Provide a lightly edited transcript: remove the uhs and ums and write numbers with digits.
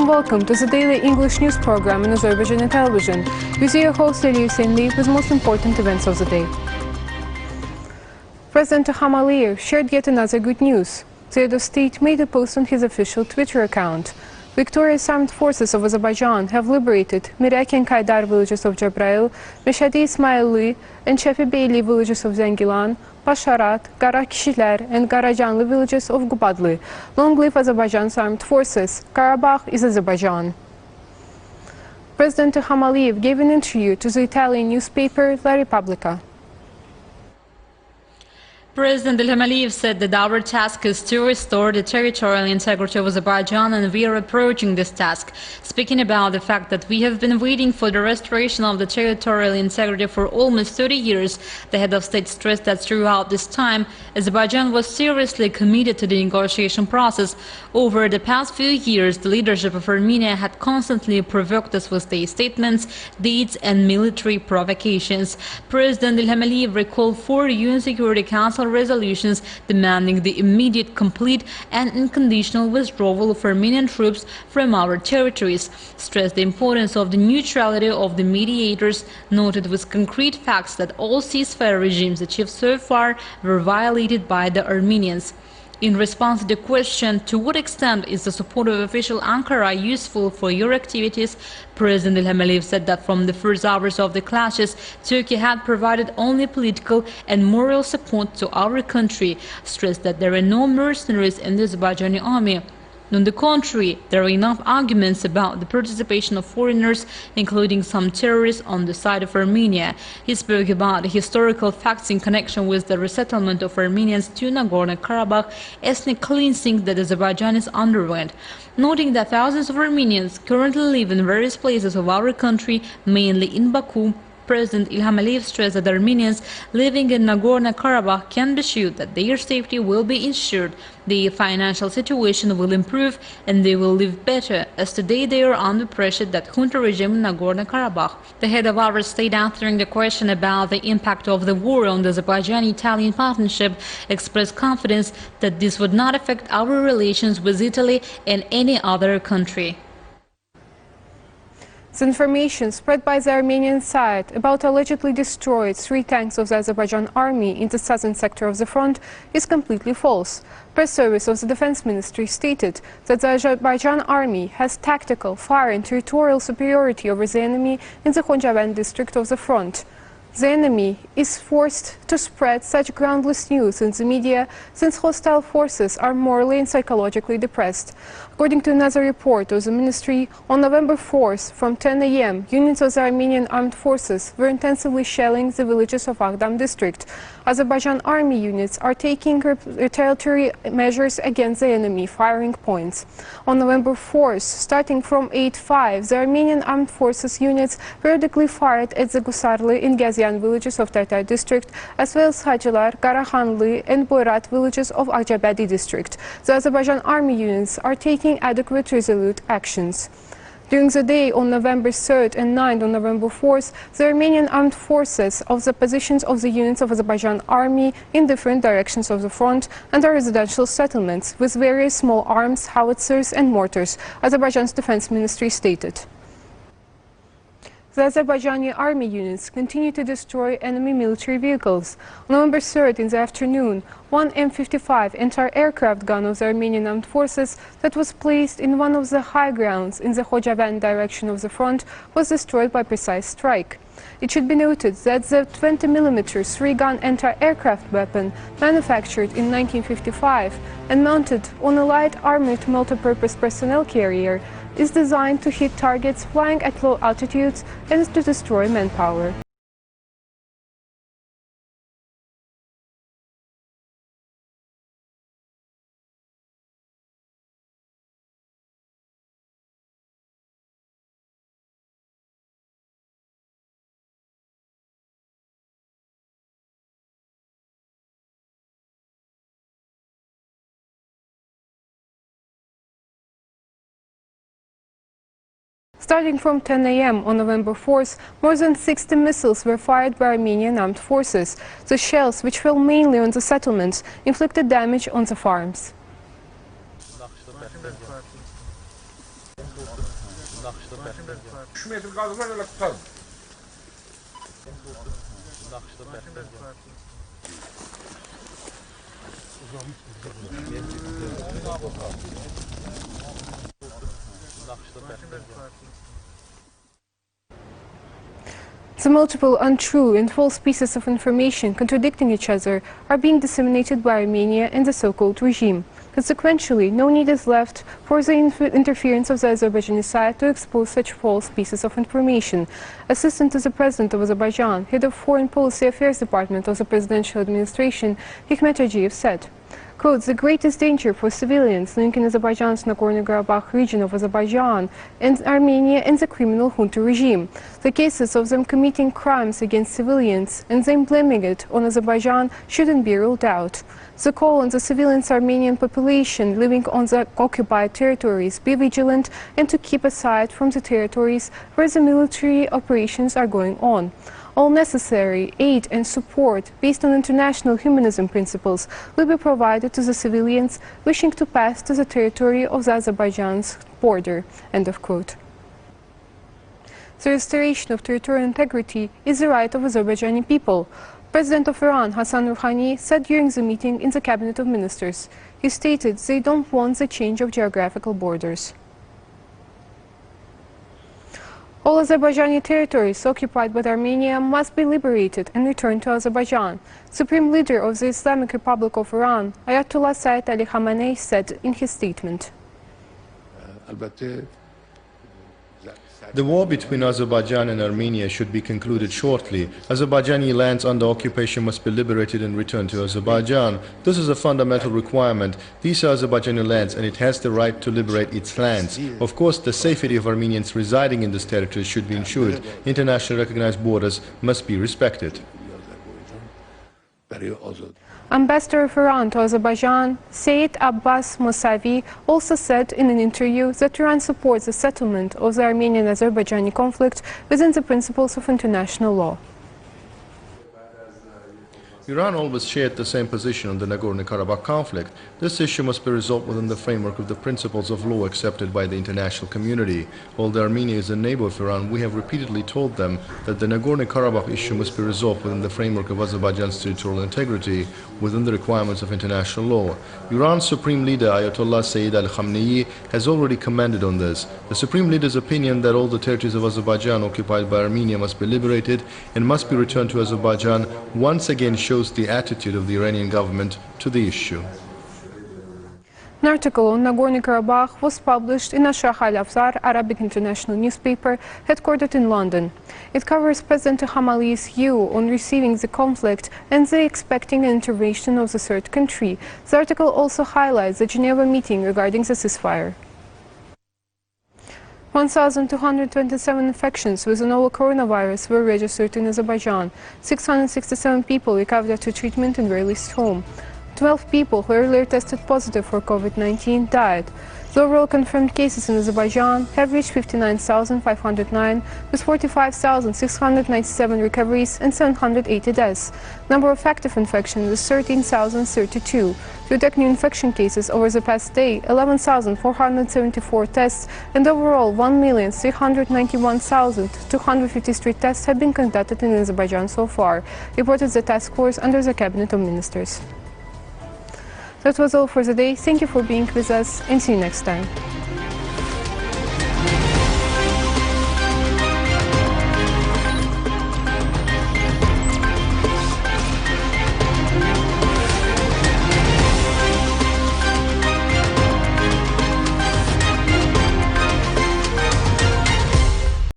and welcome to the daily English news program on Azərbaycan Television. With your host İlham with the most important events of the day. President İlham shared yet another good news. The head of state made a post on his official Twitter account. Victorious armed forces of Azerbaijan have liberated Mirək and Kaydar villages of Cəbrayıl, Məşədi İsmailli and Çəfibeyli villages of Zəngilan, Paşarat, Qara Kişilər and Qaracanlı villages of Qubadlı. Long live Azerbaijan's armed forces. Qarabağ is Azerbaijan. President İlham gave an interview to the Italian newspaper La Repubblica. President İlham said that our task is to restore the territorial integrity of Azerbaijan, and we are approaching this task. Speaking about the fact that we have been waiting for the restoration of the territorial integrity for almost 30 years, the head of state stressed that throughout this time, Azerbaijan was seriously committed to the negotiation process. Over the past few years, the leadership of Armenia had constantly provoked us with their statements, deeds and military provocations. President İlham recalled 4 UN Security Council resolutions demanding the immediate, complete and unconditional withdrawal of Armenian troops from our territories, stressed the importance of the neutrality of the mediators, noted with concrete facts that all ceasefire regimes achieved so far were violated by the Armenians. In response to the question, to what extent is the support of official Ankara useful for your activities, President İlham said that from the first hours of the clashes, Turkey had provided only political and moral support to our country, stressed that there are no mercenaries in the Azerbaijani army. On the contrary, there are enough arguments about the participation of foreigners, including some terrorists, on the side of Armenia. He spoke about the historical facts in connection with the resettlement of Armenians to Nagorno-Karabakh ethnic cleansing that Azerbaijan is underwent, noting that thousands of Armenians currently live in various places of our country, mainly in Baku. President İlham stressed that Armenians living in Nagorno-Karabakh can be assured that their safety will be ensured, their financial situation will improve, and they will live better, as today they are under pressure that junta regime in Nagorno-Karabakh. The head of our state, answering the question about the impact of the war on the Azerbaijani-Italian partnership, expressed confidence that this would not affect our relations with Italy and any other country. The information spread by the Armenian side about allegedly destroyed 3 tanks of the Azerbaijan army in the southern sector of the front is completely false. Press service of the Defense Ministry stated that the Azerbaijan army has tactical, fire and territorial superiority over the enemy in the qocaman district of the front. The enemy is forced to spread such groundless news in the media since hostile forces are morally and psychologically depressed. According to another report of the ministry, on November 4th, from 10 a.m., units of the Armenian armed forces were intensively shelling the villages of Aghdam district. Azerbaijan army units are taking retaliatory measures against the enemy firing points. On November 4th, starting from 8:05, the Armenian armed forces units periodically fired at the Gusarlı and Gazian villages of Tatar district, as well as Hacılar, Karahanlı and Boyrat villages of Acabadi district. The Azerbaijan army units are taking adequate resolute actions. During the day on November 3rd and 9th on November 4th, the Armenian armed forces of the positions of the units of Azerbaijan army in different directions of the front and the residential settlements with various small arms, howitzers and mortars, Azerbaijan's defense ministry stated. The Azerbaijani army units continue to destroy enemy military vehicles. On November 3rd in the afternoon, one M55 anti-aircraft gun of the Armenian armed forces that was placed in one of the high grounds in the qocaman direction of the front was destroyed by precise strike. It should be noted that the 20mm 3-gun anti-aircraft weapon manufactured in 1955 and mounted on a light armored multipurpose personnel carrier is designed to hit targets flying at low altitudes and to destroy manpower. Starting from 10 a.m. on November 4th, more than 60 missiles were fired by Armenian armed forces. The shells, which fell mainly on the settlements, inflicted damage on the farms. 3 metr qazıqlar elə tutarım. The multiple untrue and false pieces of information contradicting each other are being disseminated by Armenia and the so-called regime. Consequently, no need is left for the interference of the Azerbaijani side to expose such false pieces of information. Assistant to the President of Azerbaijan, Head of Foreign Policy Affairs Department of the Presidential Administration, Hikmet Ajiyev said, quote, "The greatest danger for civilians living in Azerbaijan's Nagorno-Karabakh region of Azerbaijan and Armenia and the criminal junta regime. The cases of them committing crimes against civilians and them blaming it on Azerbaijan shouldn't be ruled out. The call on the civilians Armenian population living on the occupied territories be vigilant and to keep aside from the territories where the military operations are going on. All necessary aid and support based on international humanism principles will be provided to the civilians wishing to pass to the territory of the Azerbaijan's border." End of quote. The restoration of territorial integrity is the right of Azerbaijani people. President of Iran, Hassan Rouhani, said during the meeting in the Cabinet of Ministers. He stated they don't want the change of geographical borders. All Azerbaijani territories occupied by Armenia must be liberated and returned to Azerbaijan. Supreme Leader of the Islamic Republic of Iran, Ayatollah Sayyid Ali Khamenei, said in his statement. The war between Azerbaijan and Armenia should be concluded shortly. Azerbaijani lands under occupation must be liberated and returned to Azerbaijan. This is a fundamental requirement. These are Azerbaijani lands and it has the right to liberate its lands. Of course, the safety of Armenians residing in this territory should be ensured. Internationally recognized borders must be respected. Ambassador of Iran to Azerbaijan, Sayyid Abbas Mousavi, also said in an interview that Iran supports the settlement of the Armenian-Azerbaijani conflict within the principles of international law. Iran always shared the same position on the Nagorno-Karabakh conflict. This issue must be resolved within the framework of the principles of law accepted by the international community. Although Armenia is a neighbor of Iran, we have repeatedly told them that the Nagorno-Karabakh issue must be resolved within the framework of Azerbaijan's territorial integrity, within the requirements of international law. Iran's Supreme Leader, Ayatollah Sayyid Ali Khamenei, has already commented on this. The Supreme Leader's opinion that all the territories of Azerbaijan occupied by Armenia must be liberated and must be returned to Azerbaijan once again shows the attitude of the Iranian government to the issue. An article on Nagorno-Karabakh was published in Ashah Al-Afzar, Arabic international newspaper headquartered in London. It covers President Ilham Aliyev's view on receiving the conflict and the expecting an intervention of the third country. The article also highlights the Geneva meeting regarding the ceasefire. 1,227 infections with the novel coronavirus were registered in Azerbaijan. 667 people recovered after treatment and were released home. 12 people who earlier tested positive for COVID-19 died. The overall confirmed cases in Azerbaijan have reached 59,509, with 45,697 recoveries and 780 deaths. Number of active infections is 13,032. To detect new infection cases over the past day, 11,474 tests and overall 1,391,253 tests have been conducted in Azerbaijan so far, reported the task force under the Cabinet of Ministers. That was all for the day. Thank you for being with us and see you next time.